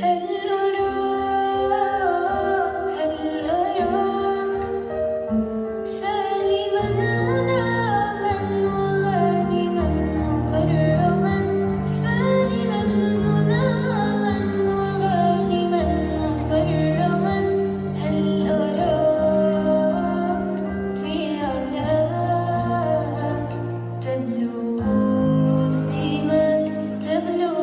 هل أراك سالما مناما وغانما مكرما سالما مناما وغانما مكرما هل أراك في علاك تبلغ سيماك تبلغ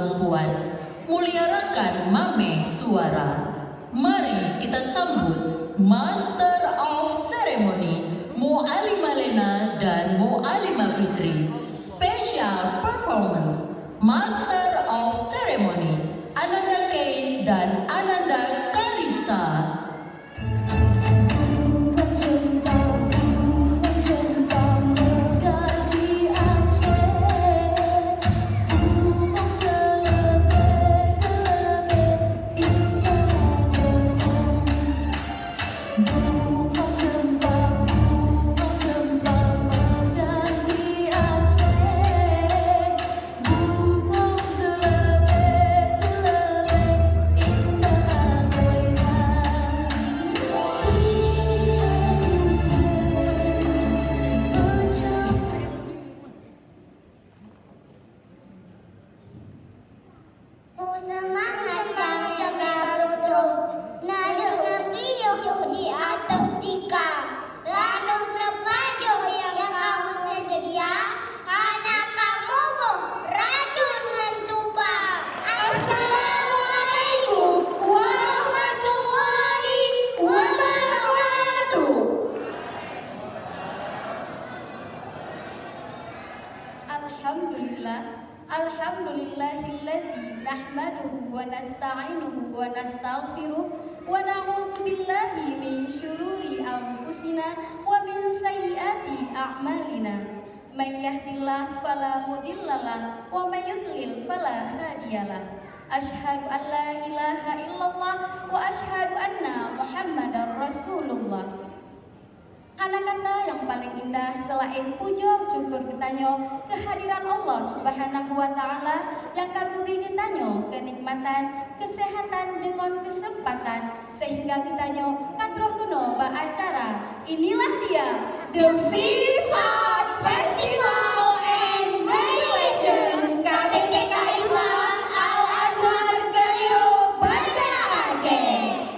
kemampuan. Muliakan mame suara. Mari kita sambut Master of Ceremony Mu'allimah Lena dan Mu'allimah Fitri. Special performance Master of Ceremony Ananda Keis dan Ananda Kalisa. Alhamdulillahilladzi nahmaduhu wa nasta'inuhu wa nastaghfiruh wa na'udzu billahi min syururi anfusina wa min sayyiati a'malina. May yahdihillahu fala mudhillalah wa may yudlil fala hadiyalah. Asyhadu an la ilaha illallah wa asyhadu anna Muhammadar Rasulullah. Kata-kata yang paling indah selain puja syukur ketanyo kehadiran Allah Subhanahu wa taala yang kagubri ketanyo kenikmatan, kesehatan dengan kesempatan sehingga ketanyo katruh kuno ba acara. Inilah dia The Vivat Festival and Graduation KTTK Islam Al-Azhar Kairo Banda Aceh.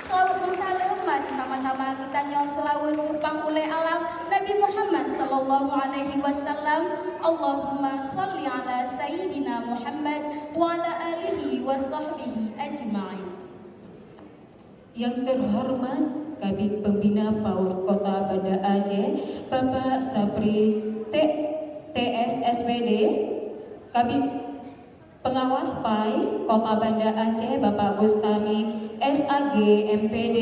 Selamat bersalam, mari sama-sama kita selawat kupang oleh alam Nabi Muhammad sallallahu alaihi wasallam. Allahumma sholli ala sayyidina Muhammad wa ala alihi wa sahbihi ajma'in. Yang terhormat Kabid Pembina PAUD Kota Banda Aceh Bapak Sapri TS SPD, Kabid Pengawas PAI Kota Banda Aceh Bapak Bustami SAG MPD,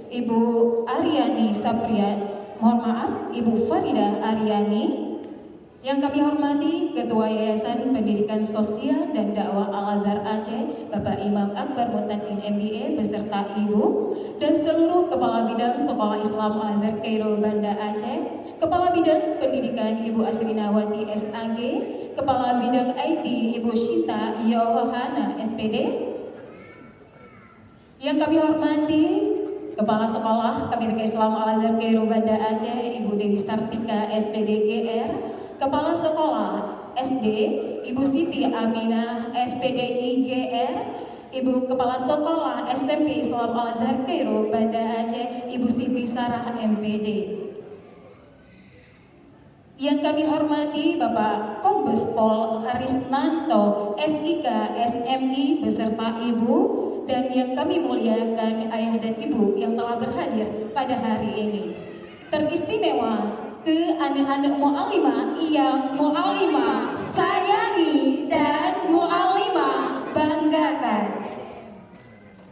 Ibu Aryani Saprian, mohon maaf Ibu Farida Aryani. Yang kami hormati Ketua Yayasan Pendidikan Sosial dan Dakwah Al-Azhar Aceh Bapak Imam Akbar Mutakin MBA beserta Ibu dan seluruh Kepala Bidang Sekolah Islam Al-Azhar Kairo Banda Aceh, Kepala Bidang Pendidikan Ibu Asrinawati SAG, Kepala Bidang IT Ibu Shita Yohana SPD. Yang kami hormati Kepala Sekolah KPTK Islam Al-Azhar Kairo Banda Aceh Ibu Dewi Sartika SPD GR, Kepala Sekolah SD Ibu Siti Aminah SPDI GR, Ibu Kepala Sekolah SMP Islam Al-Azhar Kairo Banda Aceh Ibu Siti Sarah MPD. Yang kami hormati Bapak Kombes Pol Arisnanto SIK SMI beserta Ibu, dan yang kami muliakan ayah dan ibu yang telah berhadir pada hari ini. Teristimewa ke anak-anak mu'allimah yang mu'allimah sayangi dan mu'allimah banggakan.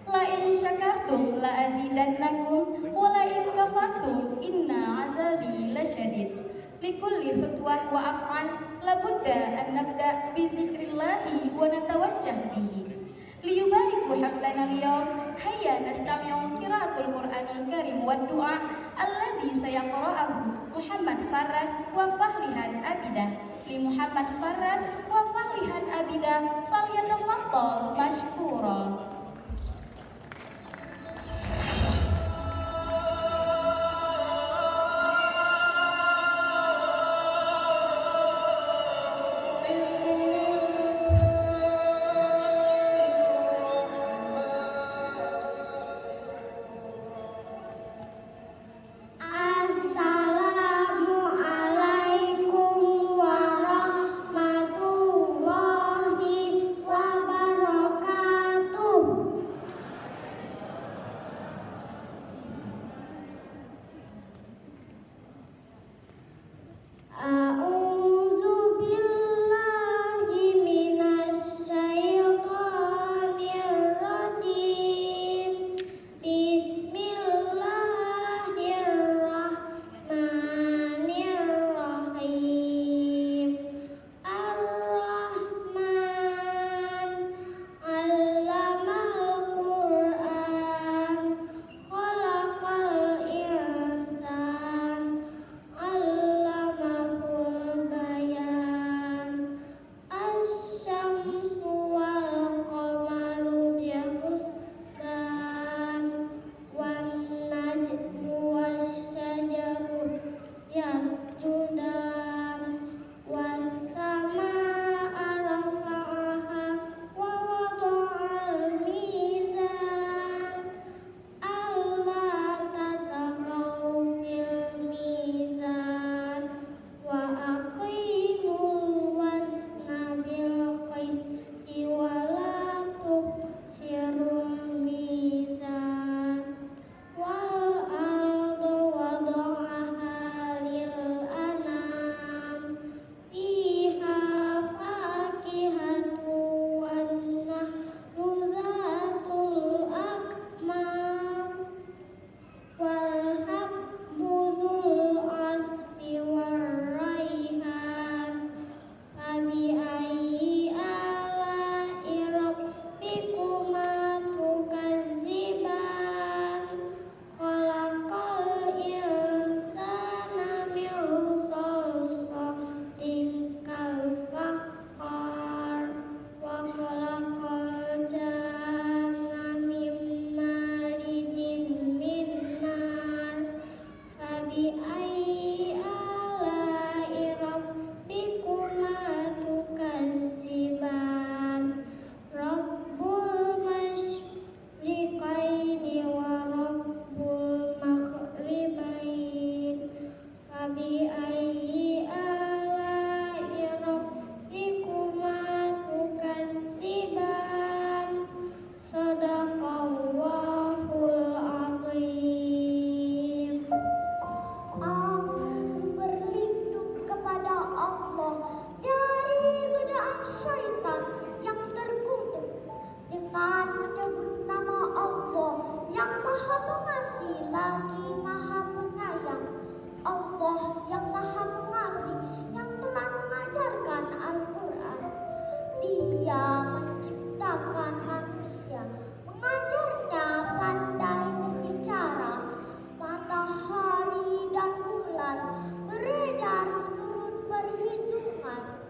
La in syakartum la azidannakum wa la in kafartum inna azabi lasyadid. Likulli khutwah wa af'al labudda an nabda bi zikrillahi wa natawajjah bihi. Liyubariku haflana al-yawm hayya nastami'u qira'atul Qur'anil Karim wa du'a alladhi sayaqra'uhu Muhammad Farras wa Fahlihan Abidah. Li Muhammad Farras wa Fahlihan Abidah falyatafaddal mashkura. Assalamualaikum warahmatullahi Allah yang Maha Pengasih yang telah mengajarkan Al-Quran. Dia menciptakan manusia, mengajarnya pandai berbicara. Matahari dan bulan beredar menurut perhitungan,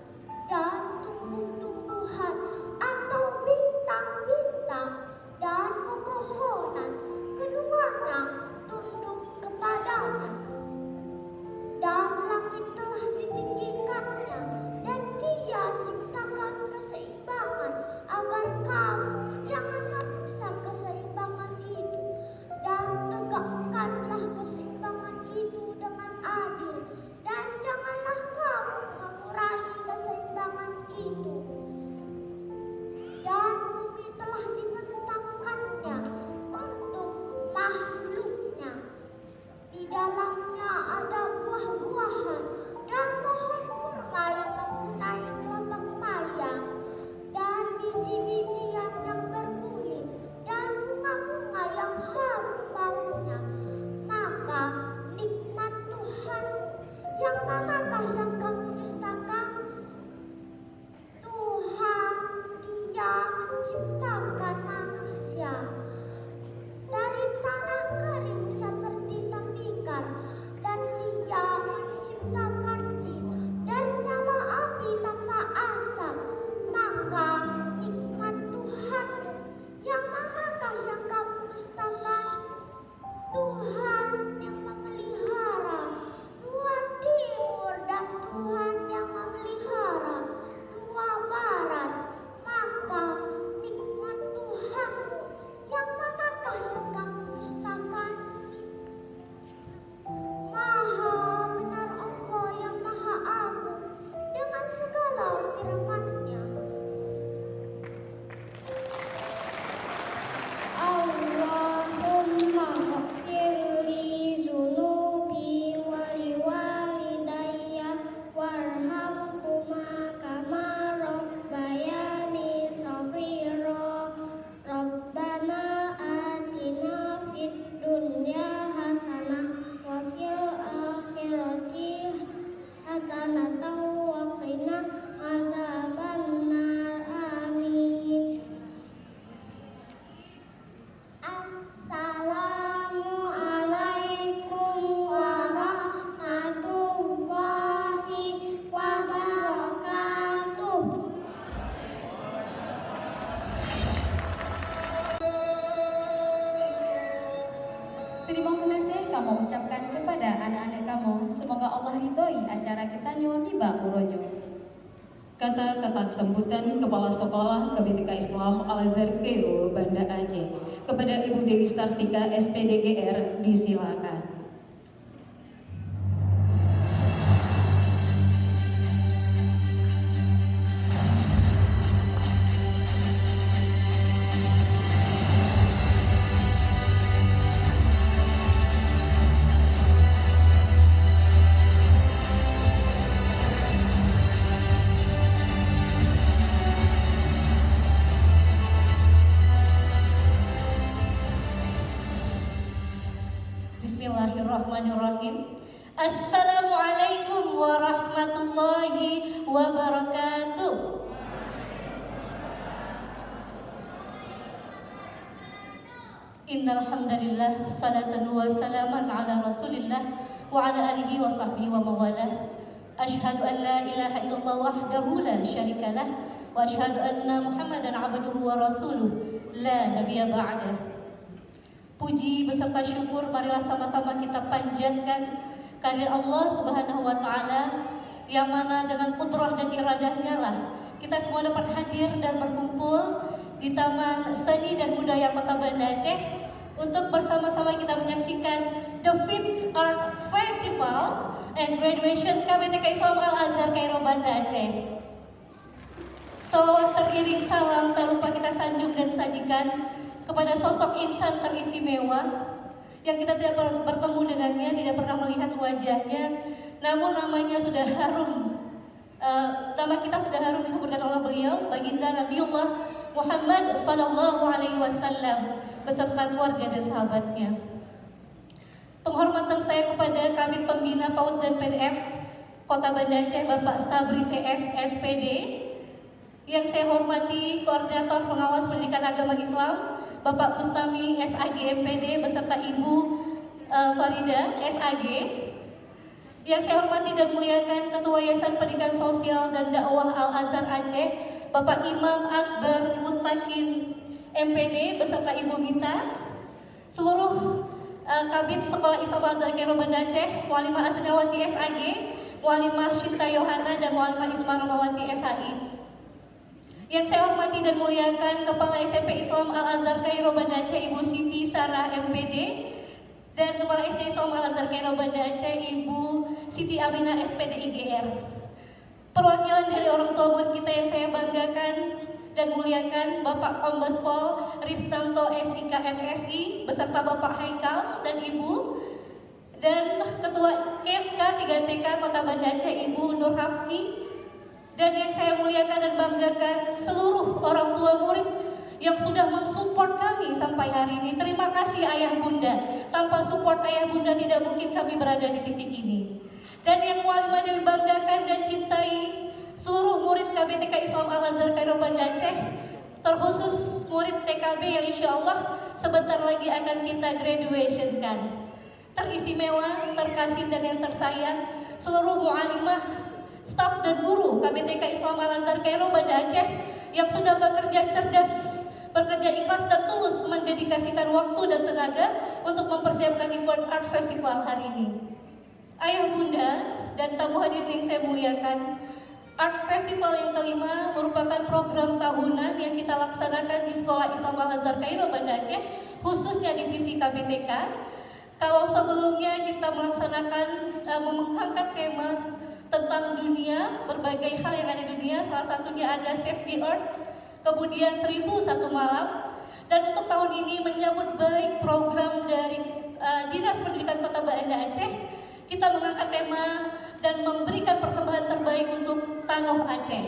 dan tumbuh-tumbuhan atau bintang-bintang dan pepohonan keduanya tunduk kepadanya. Dan langit telah ditinggikannya, dan Dia ciptakan keseimbangan agar kamu jangan merusak keseimbangan itu. Dan tegakkanlah keseimbangan itu dengan adil, dan janganlah kamu mengurangi keseimbangan itu. Dan bumi telah dibentangkannya untuk makhluknya. Di dalamnya ada buah-buahan dan pohon kurma yang mempunyai kelopak mayang, dan biji-bijian yang berkulit, dan bunga-bunga yang harum baunya. Maka nikmat Tuhan, yang manakah yang kamu dustakan? Tuhan, Dia menciptakan manusia dari tanah kering seperti tembikar, dan Dia menciptakan jin dari nyala api tanpa asap. Maka nikmat Tuhan, yang manakah yang kamu dustakan? Tuhan yang memelihara dua timur, dan Tuhan yang memelihara dua barat. Maka nikmat Tuhanmu, yang manakah yang kamu dustakan? Maha benar Allah yang Maha Agung dengan segala firman-Nya. Allahumma ghfirli zunubi wa liwalidayya warhamhuma kama rabbayani shaghira. Rabbana atina fid dunya hasanah wa fil akhirati hasanatan wa qina azabannar. Amin. Assalamualaikum warahmatullahi wabarakatuh. Terima kasih kamu ucapkan kepada anak-anak kamu. Semoga Allah ridhoi acara kita di Bakuronyo. Kata-kata sambutan Kepala Sekolah KBTK Islam Al-Azhar Keo Banda Aceh kepada Ibu Dewi Sartika SPDGR disilakan. Bismillahirrahmanirrahim. Assalamualaikum warahmatullahi wabarakatuh. Innal hamdalillah salatan wa salaman ala Rasulillah wa ala alihi wa sahbihi wa mawalah. Asyhadu an la ilaha illallah wahdahu la syarikalah wa asyhadu anna Muhammadan abduhu wa rasuluh la nabiyya ba'dah. Puji beserta syukur marilah sama-sama kita panjatkan kehadirat Allah Subhanahu wa taala, yang mana dengan kudrah dan iradahnya lah kita semua dapat hadir dan berkumpul di Taman Seni dan Budaya Kota Banda Aceh untuk bersama-sama kita menyaksikan The 5th Art Festival and Graduation KBTK Islam Al-Azhar Kairo Banda Aceh. So, teriring salam tak lupa kita sanjung dan sajikan kepada sosok insan teristimewa yang kita tidak pernah bertemu dengannya, tidak pernah melihat wajahnya, namun namanya sudah harum. Nama kita sudah harum disebutkan oleh beliau, baginda Nabiullah Muhammad Sallallahu Alaihi Wasallam beserta keluarga dan sahabatnya. Penghormatan saya kepada Kabid Pembina PAUD dan PNF Kota Banda Aceh Bapak Sabri TS SPD. Yang saya hormati Koordinator Pengawas Pendidikan Agama Islam Bapak Bustami SAG MPD beserta Ibu Farida SAG. Yang saya hormati dan muliakan Ketua Yayasan Pendidikan Sosial dan Dakwah Al-Azhar Aceh Bapak Imam Akbar Mutakin MPD beserta Ibu Mita. Seluruh Kabid Sekolah Islam Al-Azhar Cairo Banda Aceh, Mualimah Asnawati SAG, Mualimah Shinta Yohana dan Mualimah Isma Ramawati SAI. Yang saya hormati dan muliakan Kepala SMP Islam Al-Azhar Cairo Banda Aceh Ibu Siti Sarah MPD dan Kepala SD Islam Al-Azhar Cairo Banda Aceh Ibu Siti Aminah SPD IGR. Perwakilan dari orang tua murid kita yang saya banggakan dan muliakan Bapak Kombes Pol Ristanto SIK MSI beserta Bapak Haikal dan Ibu, dan Ketua KMK 3TK Kota Banda Aceh Ibu Nur Hafni, dan yang saya muliakan dan banggakan seluruh orang tua murid yang sudah mensupport kami sampai hari ini. Terima kasih Ayah Bunda. Tanpa support Ayah Bunda tidak mungkin kami berada di titik ini. Dan yang mualimah yang dibanggakan dan cintai seluruh murid KBTK Islam Al-Azhar Cairo Banda Aceh, terkhusus murid TKB yang insya Allah sebentar lagi akan kita graduation-kan. Teristimewa, terkasih dan yang tersayang, seluruh mualimah, staf dan guru KBTK Islam Al-Azhar Cairo Banda Aceh yang sudah bekerja cerdas, bekerja ikhlas dan tulus mendedikasikan waktu dan tenaga untuk mempersiapkan event Art Festival hari ini. Ayah Bunda dan tamu hadirin yang saya muliakan, Art Festival yang kelima merupakan program tahunan yang kita laksanakan di Sekolah Islam Al-Azhar Cairo Banda Aceh, khususnya divisi KBTK. Kalau sebelumnya kita melaksanakan mengangkat tema tentang dunia, berbagai hal yang ada di dunia, salah satunya ada Save the Earth, kemudian 1001 malam, dan untuk tahun ini menyambut baik program dari Dinas Pendidikan Kota Banda Aceh, kita mengangkat tema dan memberikan persembahan terbaik untuk Tanah Aceh.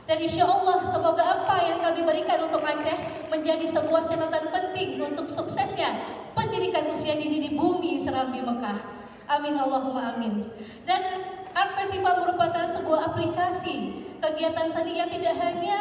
Dan insya Allah semoga apa yang kami berikan untuk Aceh menjadi sebuah catatan penting untuk suksesnya pendidikan usia dini di bumi Serambi Mekah. Amin Allahumma amin. Dan Art Festival merupakan sebuah aplikasi kegiatan seni yang tidak hanya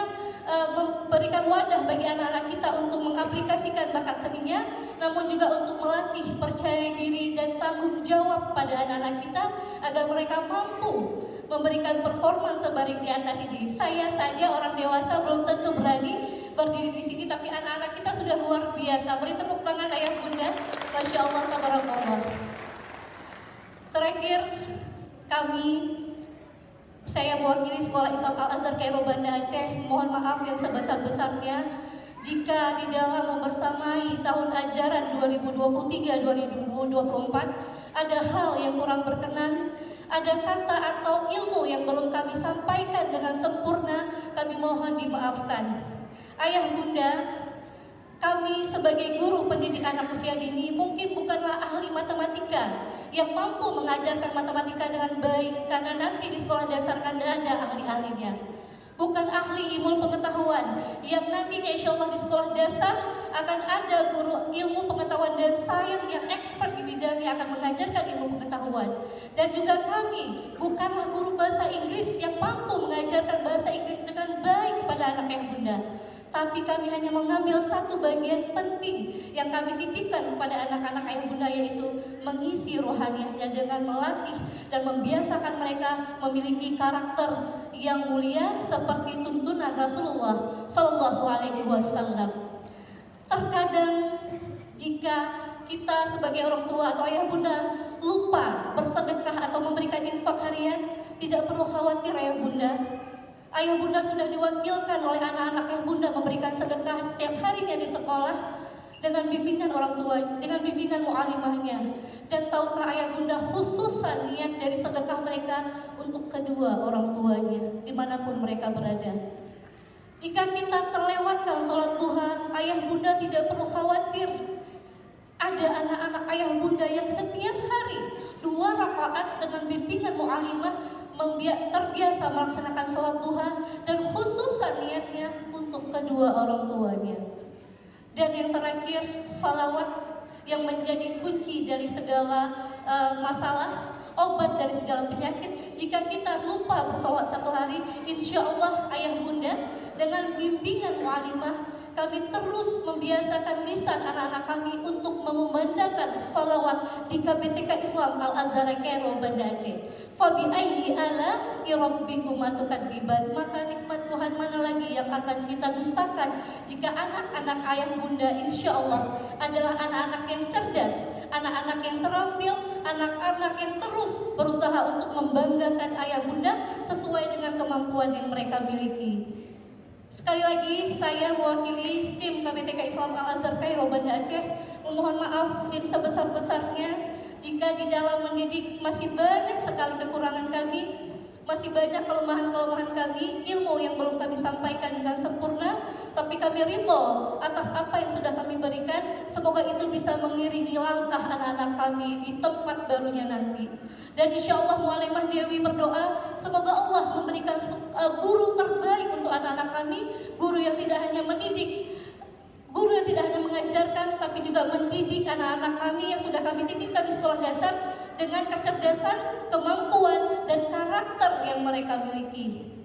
memberikan wadah bagi anak-anak kita untuk mengaplikasikan bakat seninya, namun juga untuk melatih percaya diri dan tanggung jawab pada anak-anak kita agar mereka mampu memberikan performa sebarik di atas ini. Saya saja orang dewasa belum tentu berani berdiri di sini, tapi anak-anak kita sudah luar biasa. Beri tepuk tangan Ayah Bunda. Masya Allah, tabarakallah. Terakhir, saya mewakili Sekolah Islam Al-Azhar Cairo Banda Aceh, mohon maaf yang sebesar-besarnya jika di dalam membersamai tahun ajaran 2023-2024 ada hal yang kurang berkenan, ada kata atau ilmu yang belum kami sampaikan dengan sempurna, kami mohon dimaafkan. Ayah Bunda, kami sebagai guru pendidik anak usia dini mungkin bukanlah ahli matematika yang mampu mengajarkan matematika dengan baik, karena nanti di sekolah dasar kan ada ahli-ahlinya. Bukan ahli ilmu pengetahuan yang nantinya insya Allah di sekolah dasar akan ada guru ilmu pengetahuan dan sains yang expert di bidangnya akan mengajarkan ilmu pengetahuan. Dan juga kami bukanlah guru bahasa Inggris yang mampu mengajarkan bahasa Inggris dengan baik kepada anak Ayah Bunda. Tapi kami hanya mengambil satu bagian penting yang kami titipkan kepada anak-anak Ayah Bunda, yaitu mengisi rohaniahnya dengan melatih dan membiasakan mereka memiliki karakter yang mulia seperti tuntunan Rasulullah Shallallahu Alaihi Wasallam. Terkadang jika kita sebagai orang tua atau Ayah Bunda lupa bersedekah atau memberikan infak harian, tidak perlu khawatir Ayah Bunda. Ayah Bunda sudah diwakilkan oleh anak-anak Ayah Bunda memberikan sedekah setiap harinya di sekolah dengan bimbingan orang tua, dengan bimbingan mu'alimahnya. Dan tahukah Ayah Bunda khususan niat dari sedekah mereka untuk kedua orang tuanya dimanapun mereka berada. Jika kita terlewatkan sholat duha, Ayah Bunda tidak perlu khawatir. Ada anak-anak Ayah Bunda yang setiap hari 2 rakaat dengan bimbingan mu'alimah terbiasa melaksanakan sholat duha dan khususan niatnya untuk kedua orang tuanya. Dan yang terakhir, salawat yang menjadi kunci dari segala masalah, obat dari segala penyakit. Jika kita lupa bersolawat satu hari, insya Allah ayah bunda dengan bimbingan mu'alimah, kami terus membiasakan lisan anak-anak kami untuk memandangkan salawat di KBTK Islam Al-Azhar Kairo Banda Aceh. Fabi ayyi ala rabbikum tukadziban. Maka nikmat Tuhan mana lagi yang akan kita dustakan jika anak-anak ayah bunda insya Allah adalah anak-anak yang cerdas, anak-anak yang terampil, anak-anak yang terus berusaha untuk membanggakan ayah bunda sesuai dengan kemampuan yang mereka miliki. Sekali lagi saya mewakili tim KBTK Islam Al-Azhar Kairo Banda Aceh memohon maaf yang sebesar-besarnya jika di dalam mendidik masih banyak sekali kekurangan kami, masih banyak kelemahan-kelemahan kami, ilmu yang belum kami sampaikan dengan sempurna, tapi kami ridho atas apa yang sudah kami berikan. Semoga itu bisa mengiringi langkah anak-anak kami di tempat barunya nanti. Dan insya Allah Mu'alimah Dewi berdoa semoga Allah memberikan guru terbaik untuk anak-anak kami, guru yang tidak hanya mendidik, guru yang tidak hanya mengajarkan, tapi juga mendidik anak-anak kami yang sudah kami titipkan di sekolah dasar dengan kecerdasan, kemampuan, dan karakter yang mereka miliki.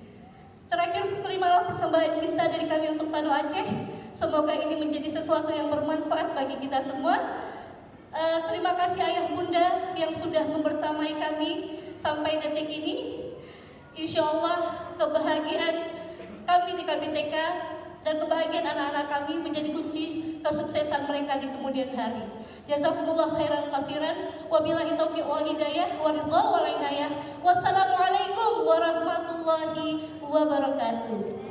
Terakhir, terimalah persembahan cinta dari kami untuk Tano Aceh. Semoga ini menjadi sesuatu yang bermanfaat bagi kita semua. Terima kasih ayah bunda yang sudah membersamai kami sampai detik ini. Insya Allah kebahagiaan kami di KBTK dan kebahagiaan anak-anak kami menjadi kunci kesuksesan mereka di kemudian hari. Jazakumullah khairan kasiran. Wabillahi taufiq wal hidayah wa ridha wal inayah. Wassalamualaikum warahmatullahi wabarakatuh.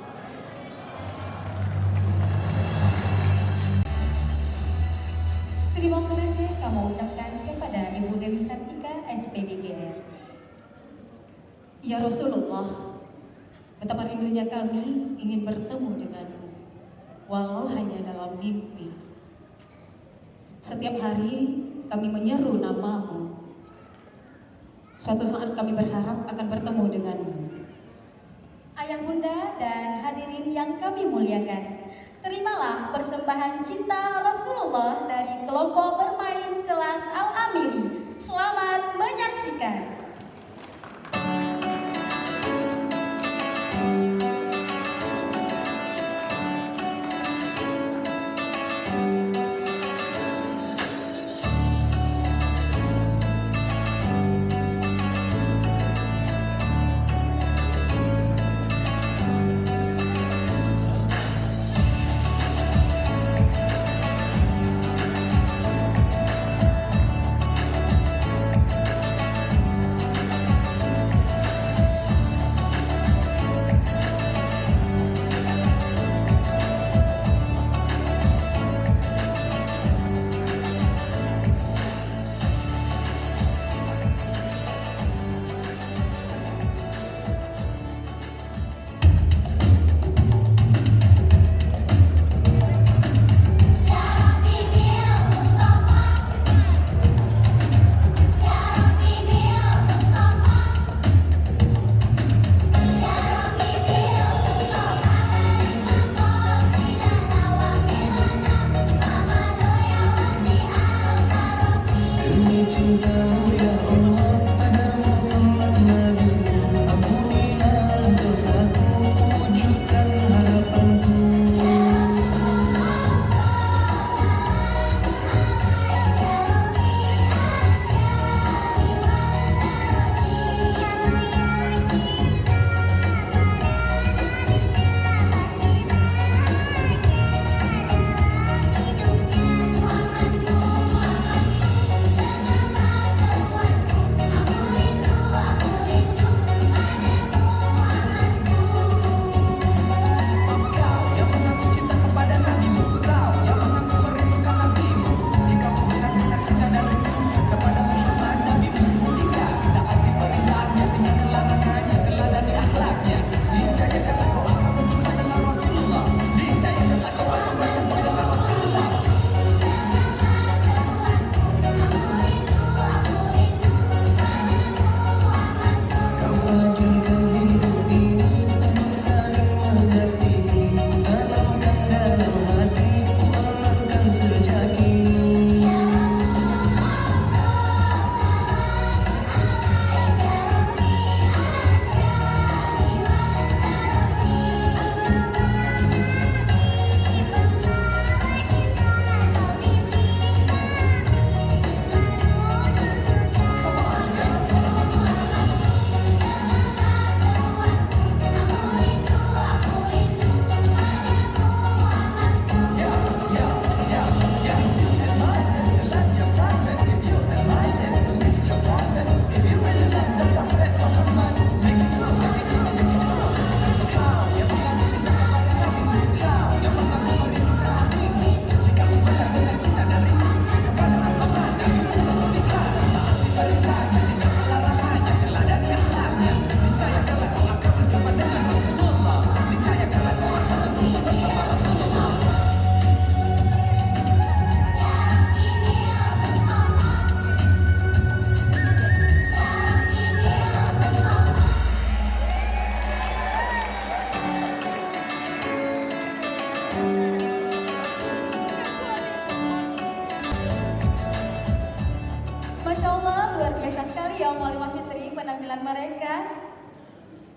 Terima kasih kami ucapkan kepada Ibu Dewi Sartika, SPDGR. Ya Rasulullah, betapa rindunya kami ingin bertemu denganmu, walau hanya dalam mimpi. Setiap hari kami menyeru namamu. Suatu saat kami berharap akan bertemu denganmu. Ayah bunda dan hadirin yang kami muliakan, terimalah persembahan cinta Rasulullah dari kelompok bermain kelas Al-Amiri. Selamat menyaksikan.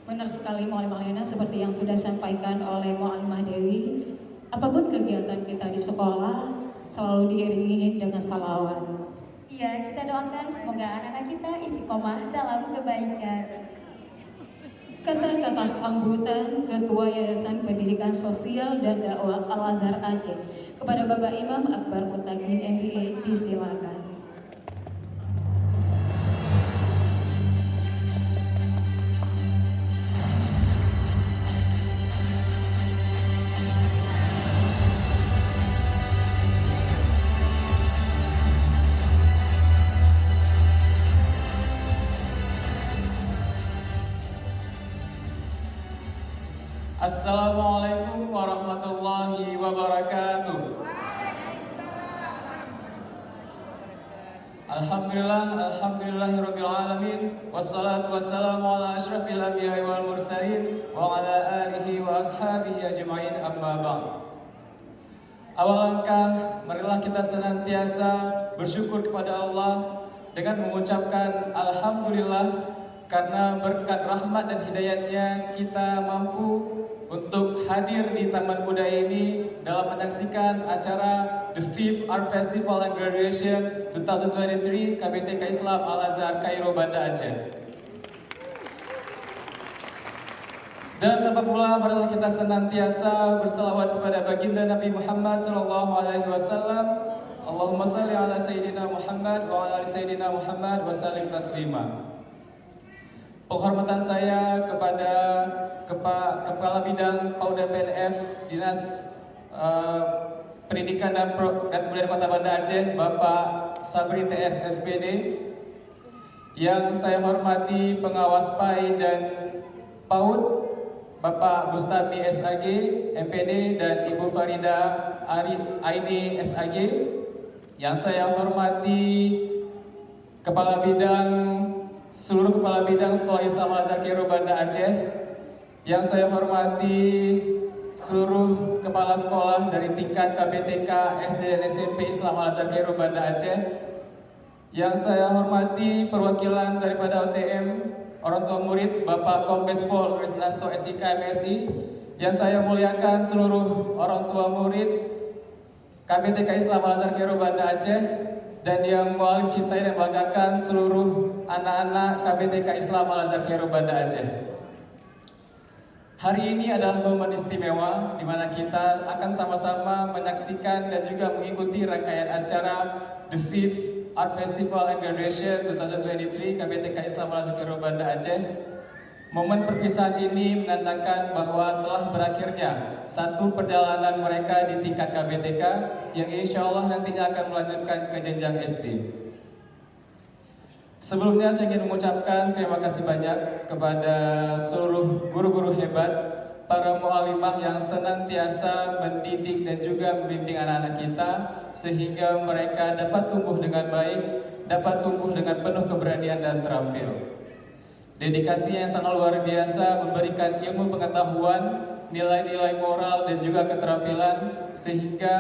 Benar sekali Mu'alimah Lena, seperti yang sudah disampaikan oleh Mu'alimah Dewi, apapun kegiatan kita di sekolah selalu diiringi dengan salawat. Iya, kita doakan semoga anak-anak kita istiqomah dalam kebaikan. Kata-kata sambutan Ketua Yayasan Pendidikan Sosial dan Dakwah Al-Azhar Aceh kepada Bapak Imam Akbar Mutakin MBA disilakan. Assalamualaikum warahmatullahi wabarakatuh. Alhamdulillahirabbil alamin wassalatu wassalamu ala asyrafil anbiya'i wal mursalin wa ala alihi wa ashabihi ajma'in, amma ba'd. Awal langkah, marilah kita senantiasa bersyukur kepada Allah dengan mengucapkan alhamdulillah, karena berkat rahmat dan hidayatnya kita mampu untuk hadir di Taman Muda ini dalam menyaksikan acara The 5th Art Festival and Graduation 2023 KBTK Islam Al-Azhar Kairo, Banda Aceh. Dan tanpa pula marilah kita senantiasa bersalawat kepada baginda Nabi Muhammad SAW. Allahumma salli ala Sayyidina Muhammad wa ala ali Sayyidina Muhammad wa sallim taslima. Penghormatan saya kepada Kepala Bidang PAUD dan PNF Dinas Pendidikan dan Kebudayaan Kota Banda Aceh, Bapak Sabri TS SPD. Yang saya hormati pengawas PAI dan PAUD, Bapak Bustami SAG MPD dan Ibu Farida Aini SAG. Yang saya hormati seluruh Kepala Bidang Sekolah Islam Al-Azhar Kairo, Banda Aceh. Yang saya hormati seluruh Kepala Sekolah dari tingkat KBTK, SD dan SMP Islam Al-Azhar Kairo, Banda Aceh. Yang saya hormati perwakilan daripada OTM, orang tua murid, Bapak Kombes Pol Risnanto SIK MSI. Yang saya muliakan seluruh orang tua murid KBTK Islam Al-Azhar Kairo, Banda Aceh. Dan yang mau cintai dan banggakan seluruh anak-anak KBTK Islam Al-Azhar Kairo, Banda Aceh. Hari ini adalah momen istimewa di mana kita akan sama-sama menyaksikan dan juga mengikuti rangkaian acara The 5th Art Festival and Graduation 2023 KBTK Islam Al-Azhar Kairo, Banda Aceh. Momen perpisahan ini menandakan bahwa telah berakhirnya satu perjalanan mereka di tingkat KBTK yang insya Allah nantinya akan melanjutkan ke jenjang SD. Sebelumnya saya ingin mengucapkan terima kasih banyak kepada seluruh guru-guru hebat, para mu'alimah yang senantiasa mendidik dan juga membimbing anak-anak kita sehingga mereka dapat tumbuh dengan baik, dapat tumbuh dengan penuh keberanian dan terampil. Dedikasinya yang sangat luar biasa, memberikan ilmu pengetahuan, nilai-nilai moral dan juga keterampilan, sehingga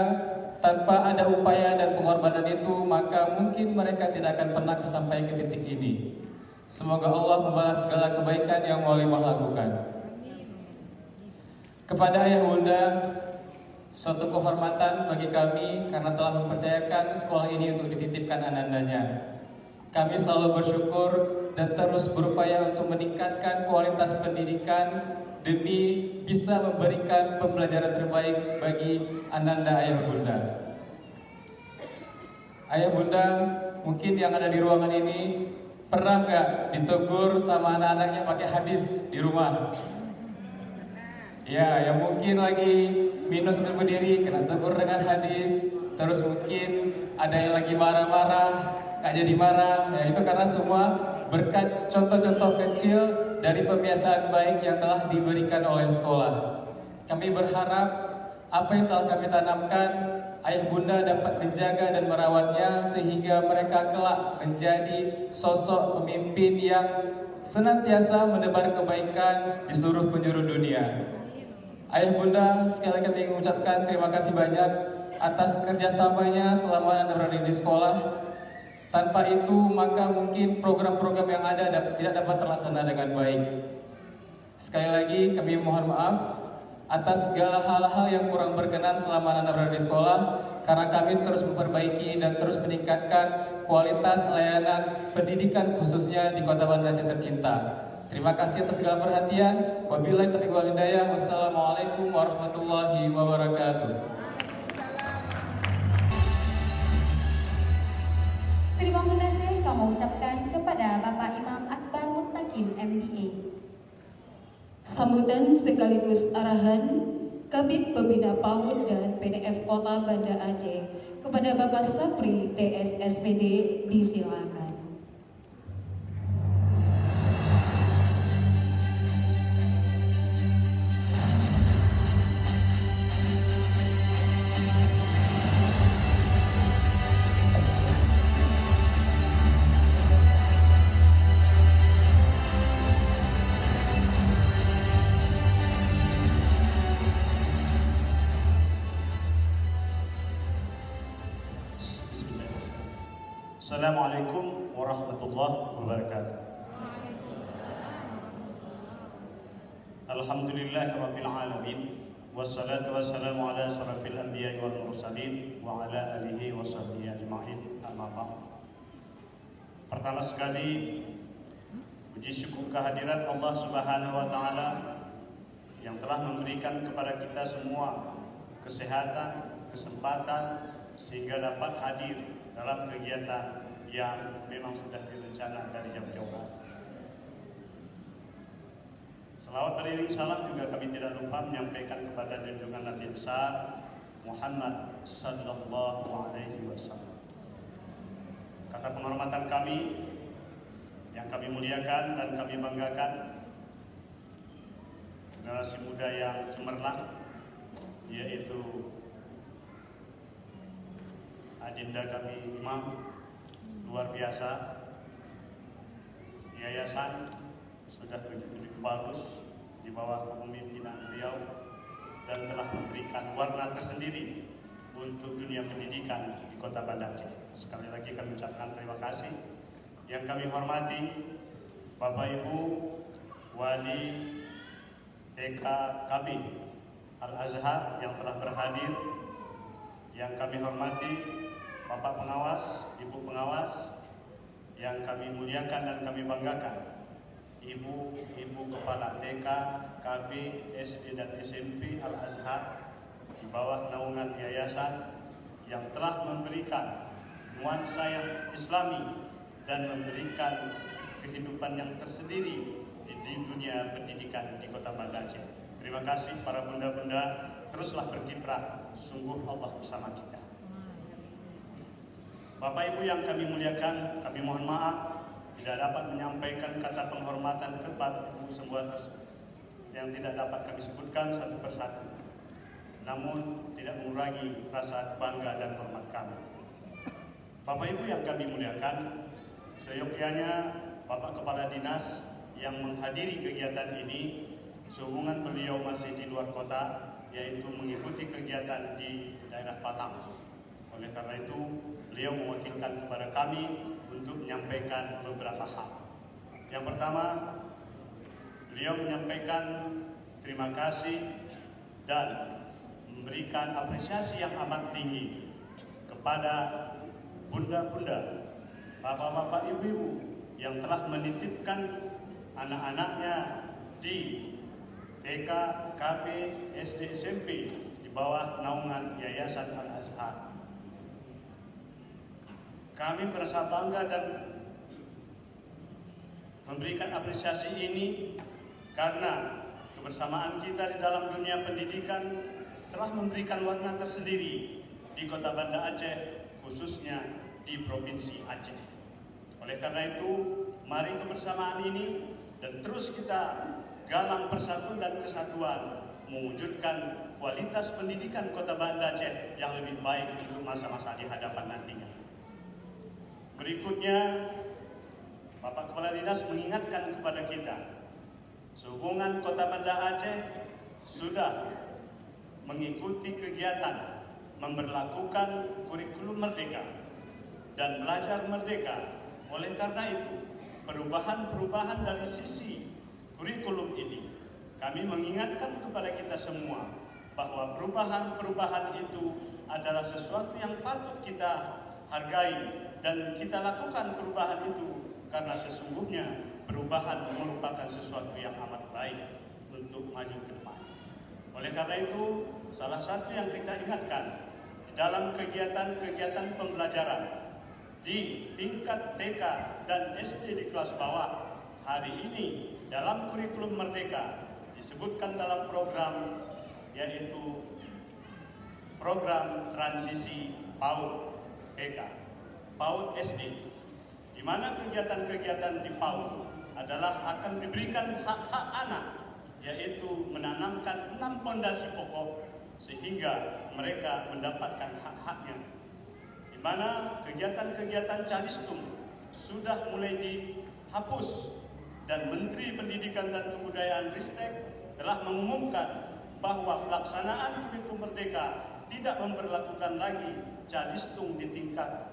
tanpa ada upaya dan pengorbanan itu maka mungkin mereka tidak akan pernah sampai ke titik ini. Semoga Allah membalas segala kebaikan yang mu'alimah lakukan. Kepada ayah bunda, suatu kehormatan bagi kami karena telah mempercayakan sekolah ini untuk dititipkan anandanya. Kami selalu bersyukur dan terus berupaya untuk meningkatkan kualitas pendidikan demi bisa memberikan pembelajaran terbaik bagi ananda ayah bunda. Ayah bunda, mungkin yang ada di ruangan ini pernah nggak ditegur sama anak-anaknya pakai hadis di rumah? Ya, yang mungkin lagi minus sambil berdiri kena tegur dengan hadis. Terus mungkin ada yang lagi marah-marah, nggak jadi marah. Ya itu karena semua berkat contoh-contoh kecil dari pembiasaan baik yang telah diberikan oleh sekolah. Kami berharap apa yang telah kami tanamkan, ayah bunda dapat menjaga dan merawatnya sehingga mereka kelak menjadi sosok pemimpin yang senantiasa menebar kebaikan di seluruh penjuru dunia. Ayah bunda, sekali lagi kami mengucapkan terima kasih banyak atas kerjasamanya selama Anda berada di sekolah. Tanpa itu maka mungkin program-program yang ada tidak dapat terlaksana dengan baik. Sekali lagi kami mohon maaf atas segala hal-hal yang kurang berkenan selama Anda berada di sekolah, karena kami terus memperbaiki dan terus meningkatkan kualitas layanan pendidikan khususnya di Kota Banda Aceh tercinta. Terima kasih atas segala perhatian. Wabillahi taufiq wal hidayah. Wassalamualaikum warahmatullahi wabarakatuh. Terima kasih kami ucapkan kepada Bapak Imam Akbar Muttaqin MBA. Sambutan sekaligus arahan Kabid Pembina PAUD dan PDF Kota Banda Aceh kepada Bapak Sapri TS SPD disilakan. Assalamualaikum warahmatullahi wabarakatuh. Alhamdulillahirabbil alamin wassalatu wassalamu ala asyrafil anbiya'i wal mursalin wa ala alihi washabbihi ajma'in. Amma ba'd. Pertama sekali puji syukur kehadirat Allah Subhanahu wa taala yang telah memberikan kepada kita semua kesehatan, kesempatan sehingga dapat hadir dalam kegiatan yang memang sudah direncana dari jauh-jauh hari. Selawat beriring salam juga kami tidak lupa menyampaikan kepada junjungan Nabi besar Muhammad sallallahu alaihi wasallam. Kata penghormatan kami yang kami muliakan dan kami banggakan, generasi muda yang cemerlang, yaitu adinda kami imam luar biasa, yayasan sudah begitu bagus di bawah kepemimpinan beliau dan telah memberikan warna tersendiri untuk dunia pendidikan di Kota Banda Aceh. Sekali lagi kami ucapkan terima kasih. Yang kami hormati Bapak Ibu Wali TK KB Al-Azhar yang telah berhadir, yang kami hormati Bapak Pengawas, Ibu Pengawas yang kami muliakan dan kami banggakan, Ibu Kepala TK, KB, SD dan SMP Al-Azhar di bawah naungan yayasan yang telah memberikan nuansa yang islami dan memberikan kehidupan yang tersendiri di dunia pendidikan di Kota Banda Aceh. Terima kasih para bunda-bunda, teruslah berkiprah, sungguh Allah bersama kita. Bapak Ibu yang kami muliakan, kami mohon maaf tidak dapat menyampaikan kata penghormatan kepada Ibu semua yang tidak dapat kami sebutkan satu persatu. Namun tidak mengurangi rasa bangga dan hormat kami. Bapak Ibu yang kami muliakan, seyogyanya Bapak Kepala Dinas yang menghadiri kegiatan ini, sehubungan beliau masih di luar kota, yaitu mengikuti kegiatan di daerah Patang. Oleh karena itu, beliau mewakilkan kepada kami untuk menyampaikan beberapa hal. Yang pertama, beliau menyampaikan terima kasih dan memberikan apresiasi yang amat tinggi kepada bunda-bunda, bapak-bapak, ibu-ibu yang telah menitipkan anak-anaknya di TK, KB, SD, SMP di bawah naungan Yayasan Al-Azhar. Kami merasa bangga dan memberikan apresiasi ini karena kebersamaan kita di dalam dunia pendidikan telah memberikan warna tersendiri di Kota Banda Aceh, khususnya di Provinsi Aceh. Oleh karena itu, mari kebersamaan ini dan terus kita galang persatuan dan kesatuan, mewujudkan kualitas pendidikan Kota Banda Aceh yang lebih baik untuk masa-masa di hadapan nantinya. Berikutnya, Bapak Kepala Dinas mengingatkan kepada kita, sehubungan Kota Banda Aceh sudah mengikuti kegiatan memberlakukan kurikulum merdeka dan belajar merdeka. Oleh karena itu, perubahan-perubahan dari sisi kurikulum ini, kami mengingatkan kepada kita semua bahwa perubahan-perubahan itu adalah sesuatu yang patut kita hargai dan kita lakukan perubahan itu karena sesungguhnya perubahan merupakan sesuatu yang amat baik untuk maju ke depan. Oleh karena itu, salah satu yang kita ingatkan dalam kegiatan-kegiatan pembelajaran di tingkat TK dan SD di kelas bawah hari ini dalam kurikulum Merdeka disebutkan dalam program yaitu program transisi PAUD TK, PAUD SD, di mana kegiatan-kegiatan di PAUD adalah akan diberikan hak-hak anak, yaitu menanamkan 6 pondasi pokok sehingga mereka mendapatkan hak-haknya, di mana kegiatan-kegiatan Calistung sudah mulai dihapus dan Menteri Pendidikan dan Kebudayaan Ristek telah mengumumkan bahwa pelaksanaan kurikulum Merdeka tidak memperlakukan lagi Calistung di tingkat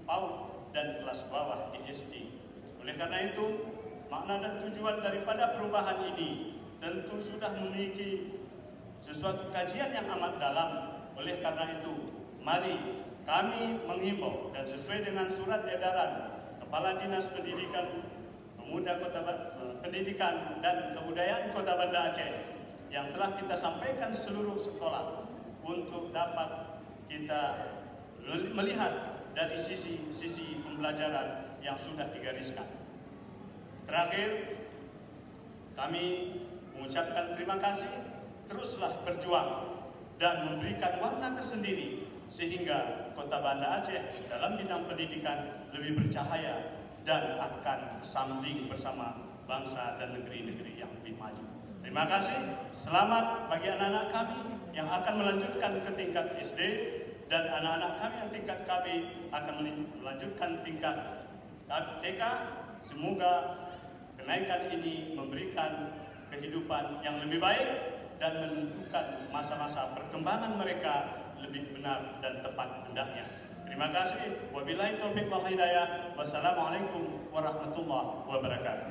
PAUD dan kelas bawah di SD. Oleh karena itu, makna dan tujuan daripada perubahan ini tentu sudah memiliki sesuatu kajian yang amat dalam. Oleh karena itu, mari kami menghimbau dan sesuai dengan surat edaran Kepala Dinas Pendidikan Pendidikan dan Kebudayaan Kota Banda Aceh yang telah kita sampaikan seluruh sekolah untuk dapat kita melihat dari sisi pembelajaran yang sudah digariskan. Terakhir, kami mengucapkan terima kasih, teruslah berjuang dan memberikan warna tersendiri sehingga Kota Banda Aceh dalam bidang pendidikan lebih bercahaya dan akan sambing bersama bangsa dan negeri-negeri yang lebih maju. Terima kasih, selamat bagi anak-anak kami yang akan melanjutkan ke tingkat SD dan anak-anak kami yang tingkat KB akan melanjutkan tingkat TK. Semoga kenaikan ini memberikan kehidupan yang lebih baik dan menentukan masa-masa perkembangan mereka lebih benar dan tepat hendaknya. Terima kasih. Wabillahi taufiq wal hidayah. Wassalamualaikum warahmatullahi wabarakatuh.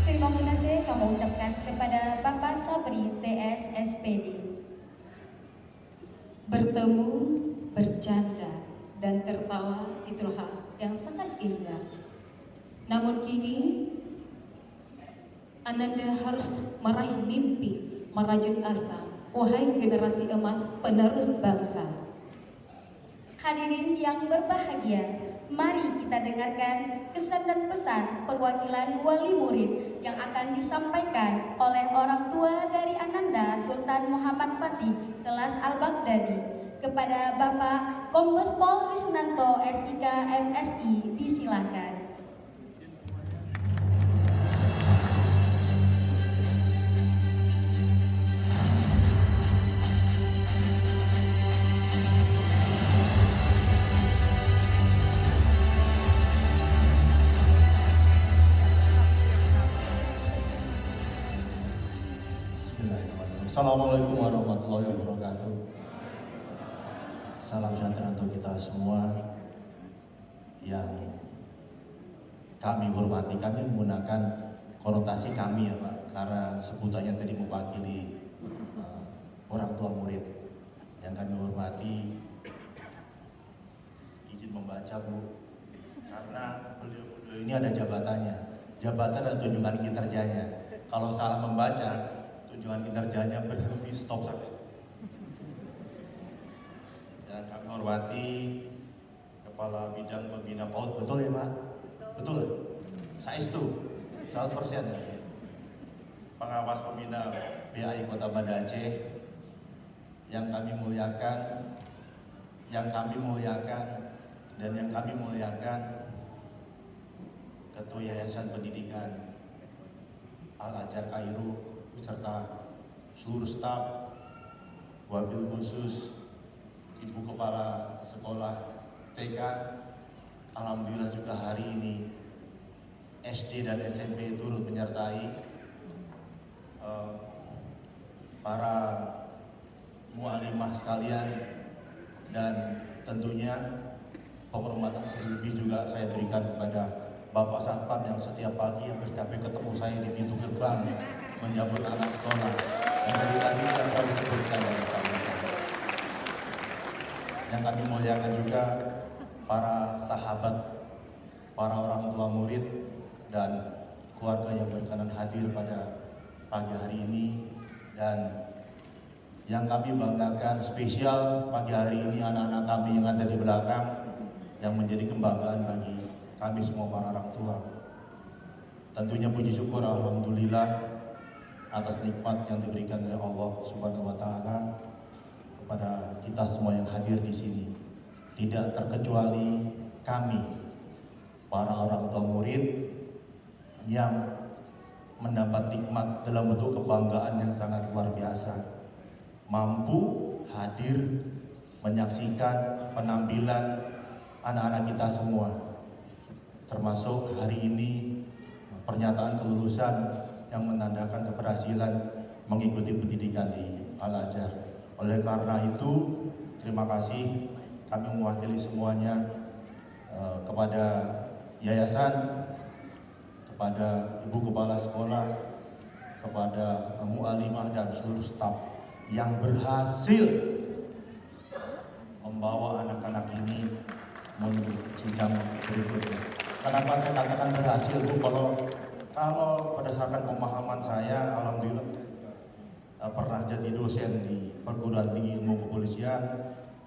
Terima kasih kami ucapkan kepada Bapak Sabri TS SPD. Bertemu, bercanda, dan tertawa itulah hal yang sangat indah. Namun kini Ananda harus meraih mimpi, merajut asa. Wahai generasi emas penerus bangsa. Hadirin yang berbahagia, mari kita dengarkan kesan dan pesan perwakilan wali murid yang akan disampaikan oleh orang tua dari Ananda Sultan Muhammad Fatih kelas Al-Baghdadi kepada Bapak Kombes Pol Risnanto SIK MSI. Disilakan. Assalamualaikum warahmatullahi wabarakatuh. Salam sejahtera untuk kita semua yang kami hormati. Kami menggunakan konotasi kami ya Pak, karena sebutannya tadi mewakili orang tua murid. Yang kami hormati, izin membaca Bu, karena beliau ini ada jabatannya. Jabatan dan tunjungan kinerjanya. Kalau salah membaca, tunjungan kinerjanya berhenti stop sampai. Dan kami hormati Kepala Bidang Pembina PAUD, betul ya Pak? Betul. Saestu 100% ya. Pengawas Pembina BAI Kota Banda Aceh yang kami muliakan, dan yang kami muliakan Ketua Yayasan Pendidikan Al-Azhar Kairo serta seluruh staf, wabil khusus Ibu Kepala Sekolah TK. Alhamdulillah juga hari ini SD dan SMP turut menyertai. para mu'alimah sekalian, dan tentunya penghormatan terlebih juga saya berikan kepada Bapak Satpam yang setiap pagi hampir capek ketemu saya di pintu gerbang menyambut anak sekolah. Dan dari tadi saya selalu sebutkan dari yang kami muliakan juga para sahabat, para orang tua murid dan keluarga yang berkenan hadir pada pagi hari ini, dan yang kami banggakan spesial pagi hari ini anak-anak kami yang ada di belakang yang menjadi kebanggaan bagi kami semua para orang tua. Tentunya puji syukur alhamdulillah atas nikmat yang diberikan oleh Allah Subhanahu wa taala kepada kita semua yang hadir di sini. Tidak terkecuali kami para orang tua murid yang mendapat nikmat dalam bentuk kebanggaan yang sangat luar biasa. Mampu hadir menyaksikan penampilan anak-anak kita semua, termasuk hari ini pernyataan kelulusan yang menandakan keberhasilan mengikuti pendidikan di Al-Azhar. Oleh karena itu, terima kasih kami mewakili semuanya kepada yayasan, kepada ibu kepala sekolah, kepada mu'alimah dan seluruh staf yang berhasil membawa anak-anak ini menuju jenjang berikutnya. Kenapa saya katakan berhasil, Bu? Kalau berdasarkan pemahaman saya, alhamdulillah pernah jadi dosen di perguruan tinggi ilmu kepolisian,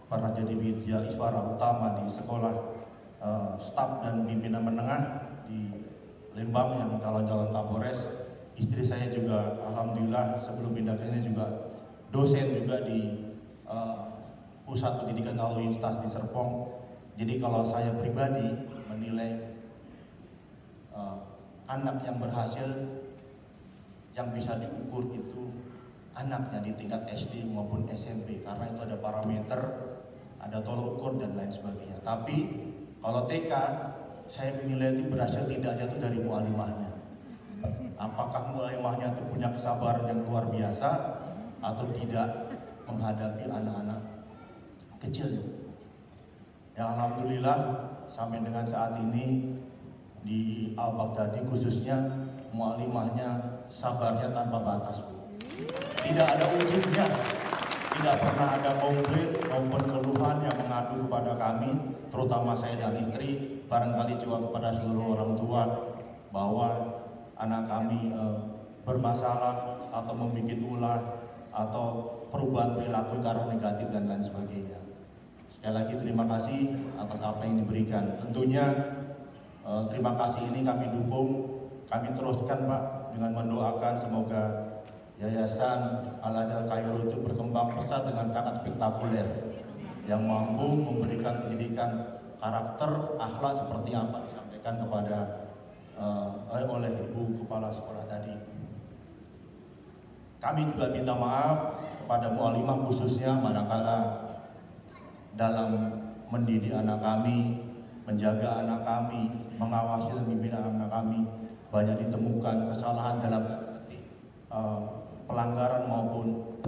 pernah jadi widya iswara utama di sekolah staf dan pimpinan menengah di Lembang yang calon-calon Kapolres. Istri saya juga alhamdulillah sebelum pindah ke sini juga dosen juga di pusat pendidikan lalu lintas di Serpong. Jadi kalau saya pribadi menilai anak yang berhasil yang bisa diukur itu anaknya di tingkat SD maupun SMP, karena itu ada parameter, ada tolok ukur dan lain sebagainya. Tapi kalau TK saya menilai itu berhasil tidak jatuh dari mu'alimahnya. Apakah mu'alimahnya itu punya kesabaran yang luar biasa atau tidak menghadapi anak-anak kecil. Ya alhamdulillah sampai dengan saat ini di Al-Baghdadi khususnya mu'alimahnya sabarnya tanpa batas, Bu. Tidak ada ujungnya, tidak pernah ada komplain maupun keluhan yang mengadu kepada kami, terutama saya dan istri, barangkali juga kepada seluruh orang tua, bahwa anak kami bermasalah atau membuat ulah atau perubahan perilaku ke arah negatif dan lain sebagainya. Sekali lagi terima kasih atas apa yang diberikan. Tentunya terima kasih ini kami dukung, kami teruskan Pak dengan mendoakan semoga Yayasan Al-Azhar Kairo itu berkembang pesat dengan sangat spektakuler, yang mampu memberikan pendidikan karakter, akhlak seperti apa disampaikan kepada oleh Ibu Kepala Sekolah tadi. Kami juga minta maaf kepada mu'alimah khususnya manakala dalam mendidik anak kami, menjaga anak kami, mengawasi dan membina anak kami, banyak ditemukan kesalahan dalam pelanggaran maupun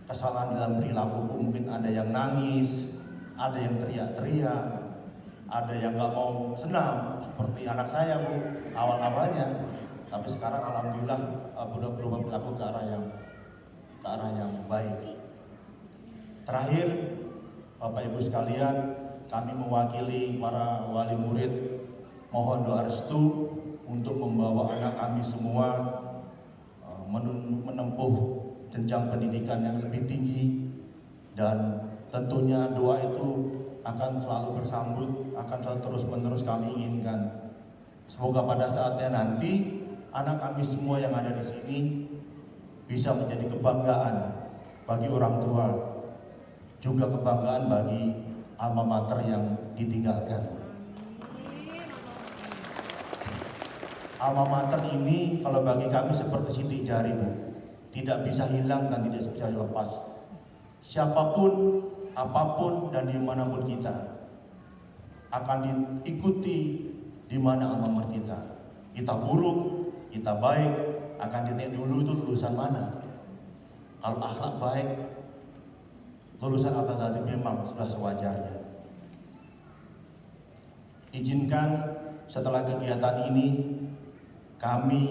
kesalahan dalam perilaku. Mungkin ada yang nangis, ada yang teriak-teriak, ada yang nggak mau senam seperti anak saya, Bu, awal-awalnya. Tapi sekarang alhamdulillah sudah berubah perilaku ke arah yang baik. Terakhir, Bapak Ibu sekalian, kami mewakili para wali murid mohon doa restu untuk membawa anak kami semua menempuh jenjang pendidikan yang lebih tinggi, dan tentunya doa itu akan selalu bersambut, akan selalu terus-menerus kami inginkan. Semoga pada saatnya nanti anak kami semua yang ada di sini bisa menjadi kebanggaan bagi orang tua, juga kebanggaan bagi alma mater yang ditinggalkan. Alma mater ini kalau bagi kami seperti sidik jari, Bu, tidak bisa hilang dan tidak bisa dilepas. Siapapun, apapun dan dimanapun kita akan diikuti di mana alma mater kita. Kita buruk, kita baik, akan dilihat dulu itu lulusan mana. Kalau akhlak baik, lulusan Al tadi memang sudah sewajarnya. Izinkan setelah kegiatan ini kami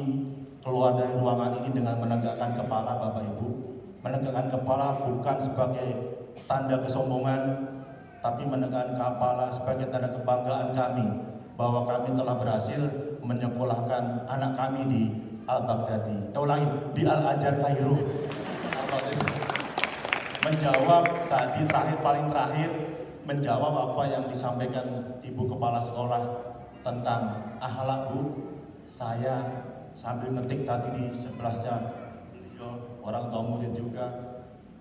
keluar dari ruangan ini dengan menegakkan kepala, Bapak Ibu. Menegakkan kepala bukan sebagai tanda kesombongan, tapi menegakkan kepala sebagai tanda kebanggaan kami bahwa kami telah berhasil menyekolahkan anak kami di Al-Baghdadi. Ulangi, di Al-Azhar Kairo. Menjawab tadi paling terakhir menjawab apa yang disampaikan Ibu Kepala Sekolah tentang akhlak, Bu. Saya sambil ngetik tadi di sebelahnya beliau, orang tua murid juga,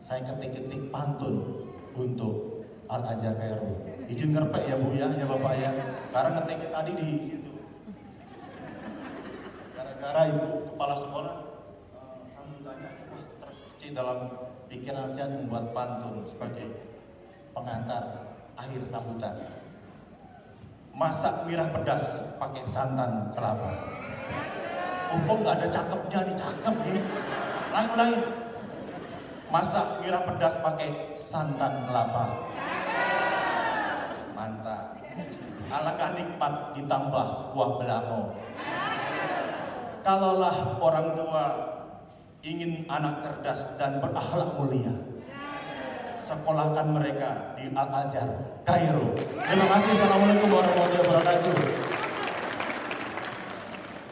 saya ketik-ketik pantun untuk Al-Azhar Kairo. Izin ngerpek ya Bu ya Bapak ya, karena ngetik tadi di situ. Gara-gara Ibu Kepala Sekolah alhamdulillahnya terkecil dalam pikiran saya membuat pantun sebagai pengantar akhir sambutan. Masak merah pedas pakai santan kelapa. Kok nggak ada cakepnya nih, cakep nih. Lain-lain. Masak merah pedas pakai santan kelapa. Mantap. Alangkah nikmat ditambah kuah belango. Kalaulah orang tua ingin anak cerdas dan berakhlak mulia, sekolahkan mereka di Al-Azhar Kairo. Terima kasih. Assalamualaikum warahmatullahi wabarakatuh.